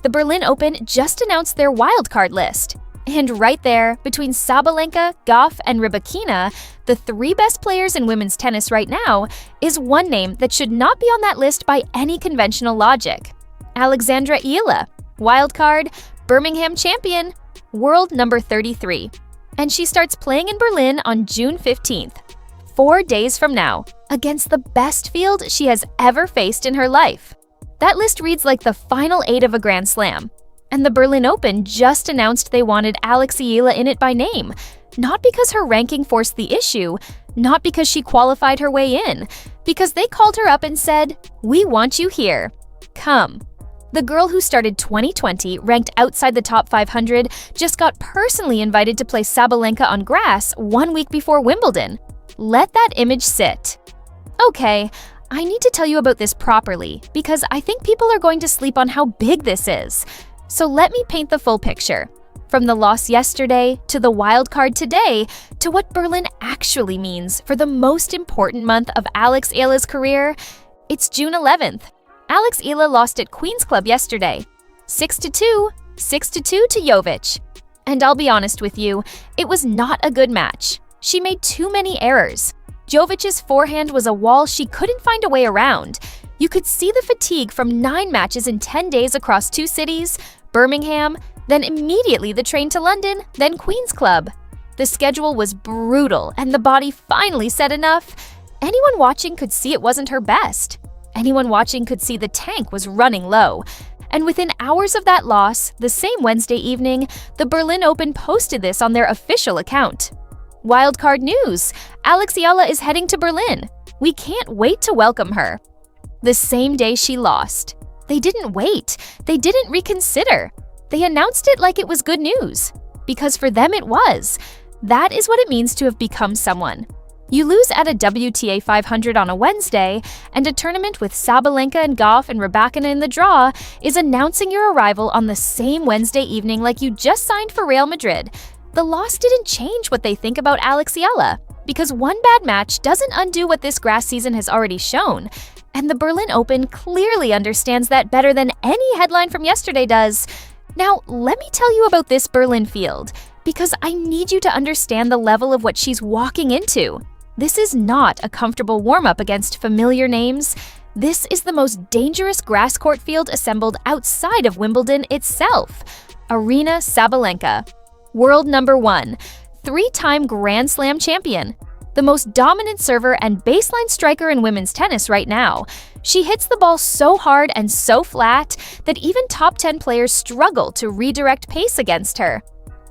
the Berlin Open just announced their wildcard list. And right there, between Sabalenka, Gauff, and Rybakina, the three best players in women's tennis right now, is one name that should not be on that list by any conventional logic. Alexandra Eala, wildcard, Birmingham champion, world number 33. And she starts playing in Berlin on June 15th, 4 days from now, against the best field she has ever faced in her life. That list reads like the final 8 of a Grand Slam. And the Berlin Open just announced they wanted Alex Eala in it by name, not because her ranking forced the issue, not because she qualified her way in, because they called her up and said, "We want you here. Come." The girl who started 2020 ranked outside the top 500 just got personally invited to play Sabalenka on grass 1 week before Wimbledon. Let that image sit. Okay, I need to tell you about this properly because I think people are going to sleep on how big this is. So let me paint the full picture. From the loss yesterday, to the wildcard today, to what Berlin actually means for the most important month of Alex Eala's career, it's June 11th. Alex Eala lost at Queen's Club yesterday. 6-2, 6-2 to Jovic. And I'll be honest with you, it was not a good match. She made too many errors. Jovic's forehand was a wall she couldn't find a way around. You could see the fatigue from 9 matches in 10 days across 2 cities, Birmingham, then immediately the train to London, then Queen's Club. The schedule was brutal, and the body finally said enough. Anyone watching could see it wasn't her best. Anyone watching could see the tank was running low. And within hours of that loss, the same Wednesday evening, the Berlin Open posted this on their official account. Wildcard news! Alex Eala is heading to Berlin. We can't wait to welcome her. The same day she lost. They didn't wait. They didn't reconsider. They announced it like it was good news. Because for them it was. That is what it means to have become someone. You lose at a WTA 500 on a Wednesday, and a tournament with Sabalenka and Gauff and Rybakina in the draw is announcing your arrival on the same Wednesday evening like you just signed for Real Madrid. The loss didn't change what they think about Alex Eala, because one bad match doesn't undo what this grass season has already shown. And the Berlin Open clearly understands that better than any headline from yesterday does. Now, let me tell you about this Berlin field, because I need you to understand the level of what she's walking into. This is not a comfortable warm-up against familiar names. This is the most dangerous grass court field assembled outside of Wimbledon itself. Aryna Sabalenka, world number 1, 3-time Grand Slam champion, the most dominant server and baseline striker in women's tennis right now. She hits the ball so hard and so flat that even top 10 players struggle to redirect pace against her.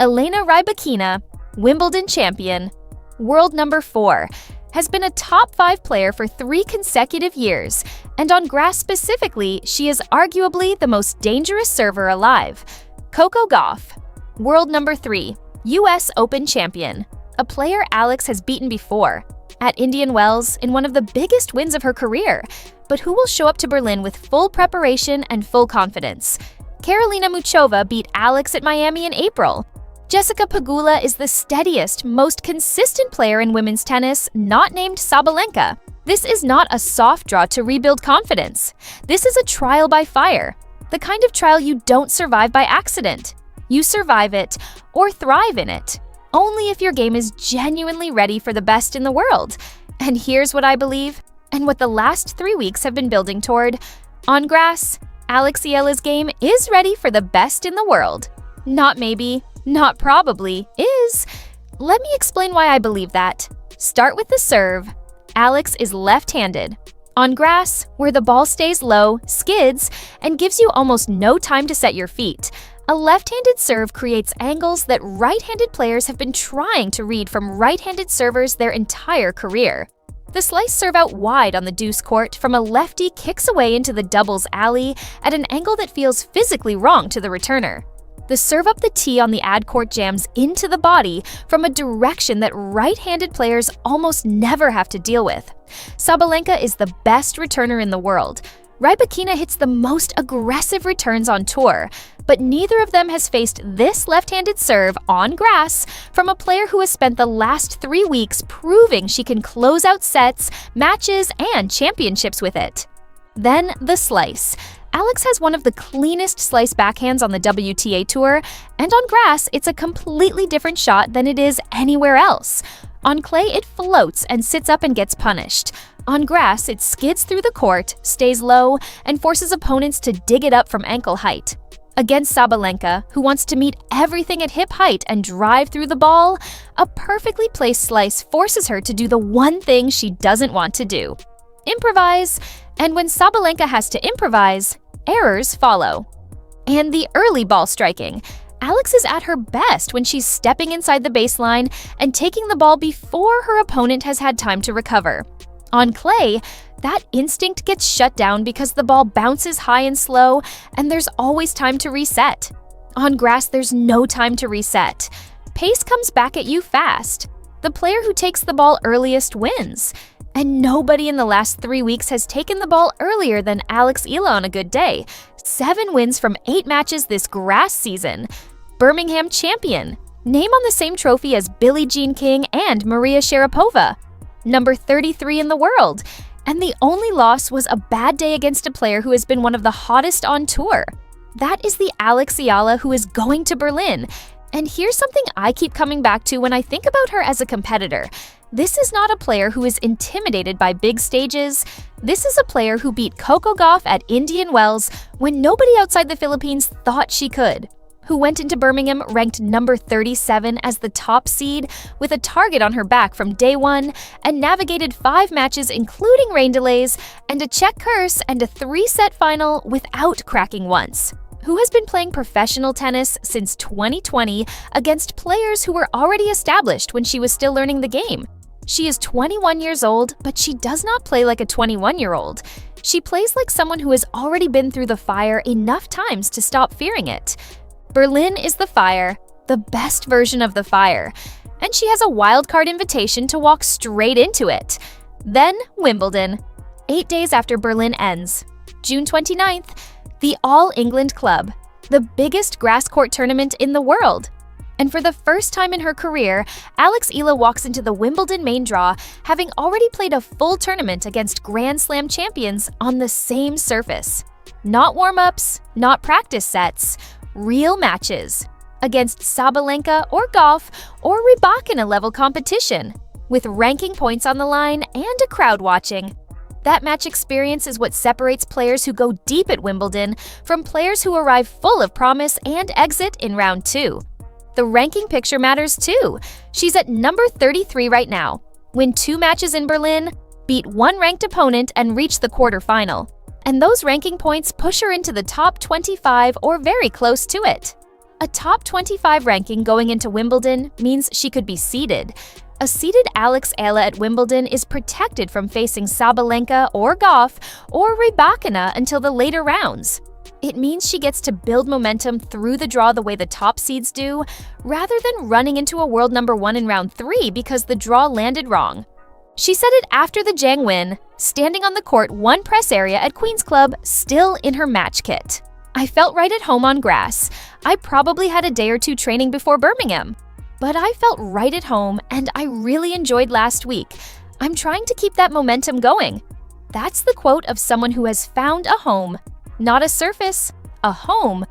Elena Rybakina, Wimbledon champion, world number 4, has been a top 5 player for 3 consecutive years, and on grass specifically, she is arguably the most dangerous server alive. Coco Gauff, world number 3, US Open champion, a player Alex has beaten before, at Indian Wells in one of the biggest wins of her career, but who will show up to Berlin with full preparation and full confidence. Karolina Muchova beat Alex at Miami in April. Jessica Pegula is the steadiest, most consistent player in women's tennis, not named Sabalenka. This is not a soft draw to rebuild confidence. This is a trial by fire, the kind of trial you don't survive by accident. You survive it, or thrive in it, only if your game is genuinely ready for the best in the world. And here's what I believe, and what the last 3 weeks have been building toward. On grass, Alex Eala's game is ready for the best in the world. Not maybe, not probably, is. Let me explain why I believe that. Start with the serve. Alex is left-handed. On grass, where the ball stays low, skids, and gives you almost no time to set your feet, a left-handed serve creates angles that right-handed players have been trying to read from right-handed servers their entire career. The slice serve out wide on the deuce court from a lefty kicks away into the doubles alley at an angle that feels physically wrong to the returner. The serve up the tee on the ad court jams into the body from a direction that right-handed players almost never have to deal with. Sabalenka is the best returner in the world. Rybakina hits the most aggressive returns on tour, but neither of them has faced this left-handed serve on grass from a player who has spent the last 3 weeks proving she can close out sets, matches, and championships with it. Then the slice. Alex has one of the cleanest slice backhands on the WTA Tour, and on grass, it's a completely different shot than it is anywhere else. On clay, it floats and sits up and gets punished. On grass, it skids through the court, stays low, and forces opponents to dig it up from ankle height. Against Sabalenka, who wants to meet everything at hip height and drive through the ball, a perfectly placed slice forces her to do the one thing she doesn't want to do: improvise. And when Sabalenka has to improvise, errors follow. And the early ball striking. Alex is at her best when she's stepping inside the baseline and taking the ball before her opponent has had time to recover. On clay, that instinct gets shut down because the ball bounces high and slow, and there's always time to reset. On grass, there's no time to reset. Pace comes back at you fast. The player who takes the ball earliest wins. And nobody in the last 3 weeks has taken the ball earlier than Alex Eala on a good day. 7 wins from 8 matches this grass season. Birmingham champion. Name on the same trophy as Billie Jean King and Maria Sharapova. Number 33 in the world. And the only loss was a bad day against a player who has been one of the hottest on tour. That is the Alex Eala who is going to Berlin. And here's something I keep coming back to when I think about her as a competitor. This is not a player who is intimidated by big stages. This is a player who beat Coco Gauff at Indian Wells when nobody outside the Philippines thought she could. Who went into Birmingham ranked number 37 as the top seed with a target on her back from day one, and navigated 5 matches including rain delays and a Czech curse and a 3-set final without cracking once. Who has been playing professional tennis since 2020 against players who were already established when she was still learning the game. She is 21 years old, but she does not play like a 21-year-old. She plays like someone who has already been through the fire enough times to stop fearing it. Berlin is the fire, the best version of the fire, and she has a wildcard invitation to walk straight into it. Then Wimbledon, 8 days after Berlin ends. June 29th, the All England Club, the biggest grass court tournament in the world. And for the first time in her career, Alex Eala walks into the Wimbledon main draw, having already played a full tournament against Grand Slam champions on the same surface. Not warm-ups, not practice sets, real matches. Against Sabalenka or Gauff or Rybakina level competition, with ranking points on the line and a crowd watching. That match experience is what separates players who go deep at Wimbledon from players who arrive full of promise and exit in round 2. The ranking picture matters too. She's at number 33 right now. Win 2 matches in Berlin, beat 1 ranked opponent, and reach the quarterfinal. And those ranking points push her into the top 25 or very close to it. A top 25 ranking going into Wimbledon means she could be seeded. A seeded Alex Eala at Wimbledon is protected from facing Sabalenka or Gauff or Rybakina until the later rounds. It means she gets to build momentum through the draw the way the top seeds do, rather than running into a world number 1 in round 3 because the draw landed wrong. She said it after the Zhang win, standing on the court 1 press area at Queen's Club, still in her match kit. I felt right at home on grass. I probably had a day or 2 training before Birmingham. But I felt right at home, and I really enjoyed last week. I'm trying to keep that momentum going. That's the quote of someone who has found a home. Not a surface, a home